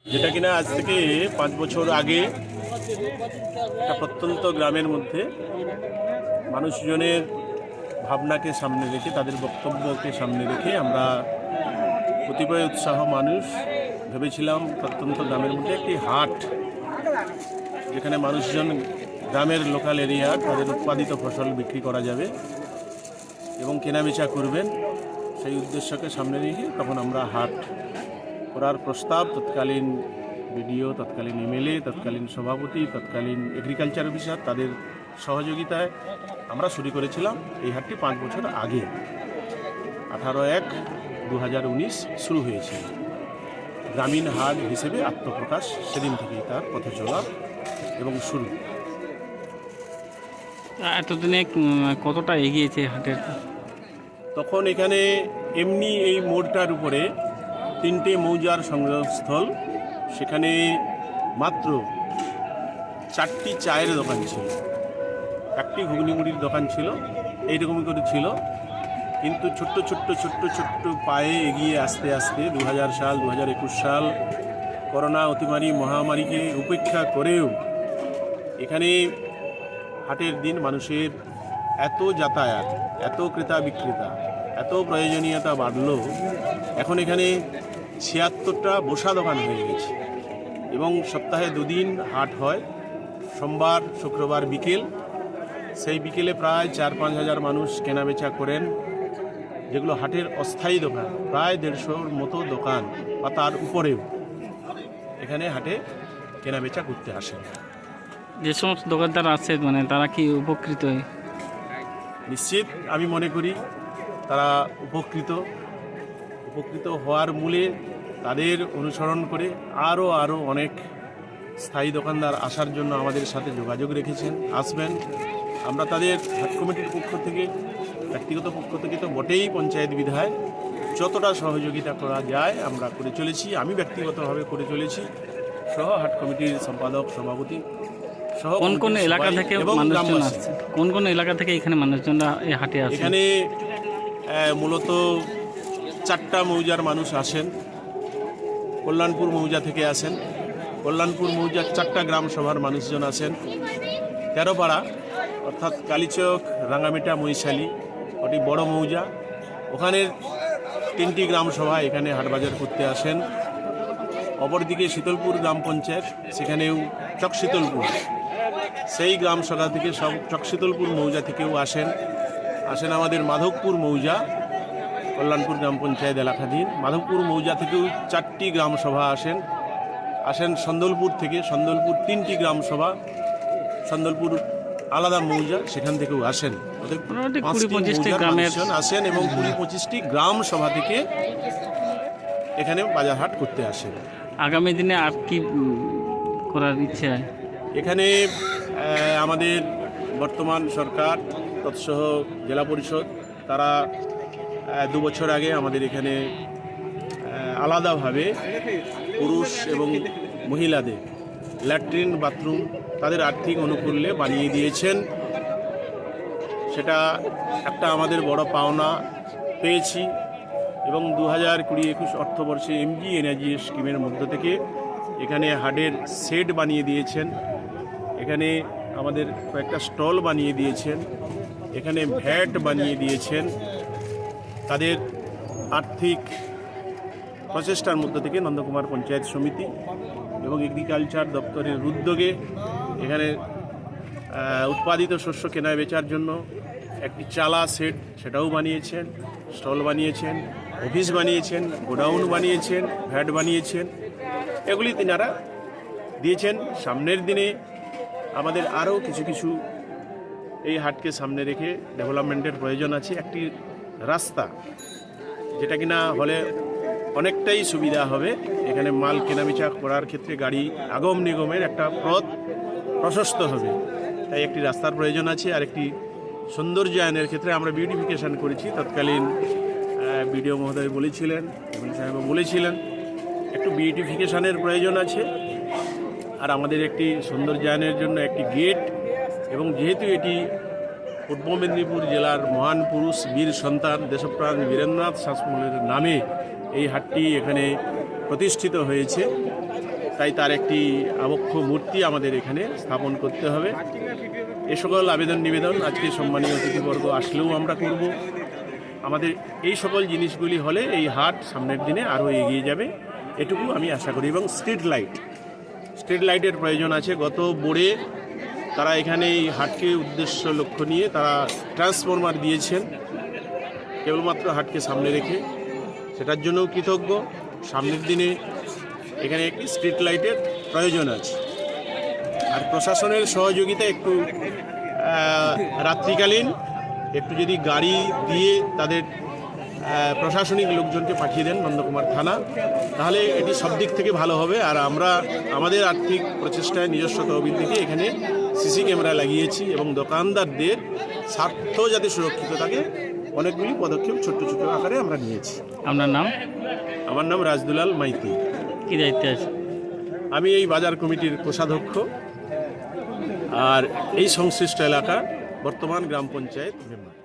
যেটা কিনা আজ থেকে 5 বছর আগে একটা প্রত্যন্ত গ্রামের মধ্যে মানুষজনের ভাবনাকে সামনে রেখে, তাদের বক্তব্যকে সামনে রেখে আমরা কতিপয় উৎসাহ মানুষ ভেবেছিলাম প্রত্যন্ত গ্রামের মধ্যে একটি হাট, যেখানে মানুষজন গ্রামের লোকাল এরিয়া তাদের উৎপাদিত ফসল বিক্রি করা যাবে এবং কেনাবেচা করবেন। সেই উদ্দেশ্যকে সামনে রেখে তখন আমরা হাট করার প্রস্তাব তৎকালীন বিডিও, তৎকালীন এমএলএ, তৎকালীন সভাপতি, তৎকালীন এগ্রিকালচার অফিসার তাদের সহযোগিতায় আমরা শুরু করেছিলাম। এই হাটটি 5 বছর আগে 18/1/2019 শুরু হয়েছিল। গ্রামীণ হাট হিসেবে আত্মপ্রকাশ সেদিন থেকেই তার পথে চলা এবং শুরু। এতদিনে কতটা এগিয়েছে হাটের? তখন এখানে এমনি এই মোড়টার উপরে 3টে মৌজার সংগ্রহস্থল, সেখানে মাত্র 4টি চায়ের দোকান ছিল, একটি ঘুগনিগুড়ির দোকান ছিল, এইরকমই করে ছিল। কিন্তু ছোট্ট ছোট্ট পায়ে এগিয়ে আস্তে আস্তে 2000 সাল, 2021 সাল করোনা অতিমারি মহামারীকে উপেক্ষা করেও এখানে হাটের দিন মানুষের এত যাতায়াত, এত ক্রেতা বিক্রেতা, এত প্রয়োজনীয়তা বাড়ল। এখন এখানে 76টা বসা দোকান হয়ে গেছে এবং সপ্তাহে 2 দিন হাট হয়, সোমবার শুক্রবার বিকেল। সেই বিকেলে প্রায় 4-5 হাজার মানুষ কেনাবেচা করেন। যেগুলো হাটের অস্থায়ী দোকান, প্রায় 150-র মতো দোকান বা তার উপরেও এখানে হাটে কেনাবেচা করতে আসেন। যে সমস্ত দোকানদার আছে তারা কি উপকৃত? নিশ্চিত আমি মনে করি তারা উপকৃত হওয়ার মূলে তাদের অনুসরণ করে আরও অনেক স্থায়ী দোকানদার আসার জন্য আমাদের সাথে যোগাযোগ রেখেছেন, আসবেন। আমরা তাদের হাট কমিটির পক্ষ থেকে, ব্যক্তিগত পক্ষ থেকে তো বটেই, পঞ্চায়েত বিধায় যতটা সহযোগিতা করা যায় আমরা করে চলেছি। আমি ব্যক্তিগতভাবে করে চলেছি, সহ হাট কমিটির সম্পাদক, সভাপতি সহ। কোন এলাকা থেকে মানুষজন আসছে? কোন এলাকা থেকে এখানে মানুষজনরা এই হাটে আসে? এখানে মূলত 4টা মৌজার মানুষ আসেন। কল্যাণপুর মৌজা থেকে আসেন, কল্যাণপুর মৌজার 4টা গ্রাম সভার মানুষজন আসেন। 13 পাড়া অর্থাৎ কালীচক, রাঙ্গামেটা, মহিশালী, ওটি বড় মৌজা, ওখানের 3টি গ্রাম সভা এখানে হাটবাজার করতে আসেন। অপরদিকে শীতলপুর গ্রাম পঞ্চায়েত, সেখানেও চকশীতলপুর, সেই গ্রাম সভা থেকে সব চকশীতলপুর মৌজা থেকেও আসেন আমাদের মাধবপুর মৌজা, কল্যাণপুর গ্রাম পঞ্চায়েত এলাকাধীন মাধবপুর মৌজা থেকেও 4টি গ্রাম সভা আসেন সন্দলপুর থেকে, সন্দলপুর 3টি গ্রাম সভা, সন্দলপুর আলাদা মৌজা, সেখান থেকেও আসেন। 20-25টি গ্রামের আসেন এবং 20-25টি গ্রাম সভা থেকে এখানে বাজার হাট করতে আসেন। আগামী দিনে আর কি করার ইচ্ছে? এখানে আমাদের বর্তমান সরকার তৎসহ জেলা পরিষদ তারা 2 বছর আগে আমাদের এখানে আলাদাভাবে পুরুষ এবং মহিলাদের ল্যাট্রিন, বাথরুম তাদের আর্থিক অনুকূল্যে বানিয়ে দিয়েছেন। সেটা একটা আমাদের বড় পাওনা পেয়েছি এবং 2020-21 অর্থবর্ষে MGNREGA স্কিমের মধ্য থেকে এখানে হাটের শেড বানিয়ে দিয়েছেন, এখানে আমাদের কয়েকটা স্টল বানিয়ে দিয়েছেন, এখানে ভ্যাট বানিয়ে দিয়েছেন। তাদের আর্থিক প্রচেষ্টার মধ্য থেকে নন্দকুমার পঞ্চায়েত সমিতি এবং এগ্রিকালচার দপ্তরের উদ্যোগে এখানে উৎপাদিত শস্য কেনা বেচার জন্য একটি চালা সেট সেটাও বানিয়েছেন, স্টল বানিয়েছেন, অফিস বানিয়েছেন, গোডাউন বানিয়েছেন, ভ্যাট বানিয়েছেন। এগুলি তিনারা দিয়েছেন। সামনের দিনে আমাদের আরও কিছু এই হাটকে সামনে রেখে ডেভেলপমেন্টের প্রয়োজন আছে। একটি রাস্তা যেটা কিনা হলে অনেকটাই সুবিধা হবে, এখানে মাল কেনাবেচা করার ক্ষেত্রে গাড়ি আগম নিগমের একটা পথ প্রশস্ত হবে, তাই একটি রাস্তার প্রয়োজন আছে। আর একটি সৌন্দর্যায়নের ক্ষেত্রে আমরা বিউটিফিকেশান করেছি। তৎকালীন বিডিও মহোদয় বলেছিলেন, এমএলএ সাহেবও বলেছিলেন, একটু বিউটিফিকেশানের প্রয়োজন আছে। আর আমাদের একটি সৌন্দর্যায়নের জন্য একটি গেট, এবং যেহেতু এটি পূর্ব মেদিনীপুর জেলার মহান পুরুষ বীর সন্তান দেশপ্রাণ বীরেন্দ্রনাথ শাসমলের নামে এই হাটটি এখানে প্রতিষ্ঠিত হয়েছে, তাই তার একটি আবক্ষ মূর্তি আমাদের এখানে স্থাপন করতে হবে। এ সকল আবেদন নিবেদন আজকে সম্মানীয় অতিথিবর্গ আসলেও আমরা করব। আমাদের এই সকল জিনিসগুলি হলে এই হাট সামনের দিনে আরও এগিয়ে যাবে, এটুকু আমি আশা করি। এবং স্ট্রিট লাইটের প্রয়োজন আছে। গত বোর্ডে তারা এখানে এই হাটকে উদ্দেশ্য লক্ষ্য নিয়ে তারা ট্রান্সফরমার দিয়েছেন কেবলমাত্র হাটকে সামনে রেখে, সেটার জন্যও কৃতজ্ঞ। সামনের দিনে এখানে একটি স্ট্রিট লাইটের প্রয়োজন আছে। আর প্রশাসনের সহযোগিতা একটু রাত্রিকালীন একটু যদি গাড়ি দিয়ে তাদের প্রশাসনিক লোকজনকে পাঠিয়ে দেন নন্দকুমার থানা, তাহলে এটি সব দিক থেকে ভালো হবে। আর আমরা আমাদের আর্থিক প্রচেষ্টায় নিজস্ব তহবিল থেকে এখানে সিসি ক্যামেরা লাগিয়েছি এবং দোকানদারদের স্বার্থ যাতে সুরক্ষিত থাকে অনেকগুলি পদক্ষেপ ছোট্ট ছোট আকারে আমরা নিয়েছি। আপনার নাম? আমার নাম রাজদুলাল মাইতি। কি দায়িত্বে আছে? আমি এই বাজার কমিটির কোষাধ্যক্ষ আর এই সংশ্লিষ্ট এলাকা বর্তমান গ্রাম পঞ্চায়েত মেম্বার।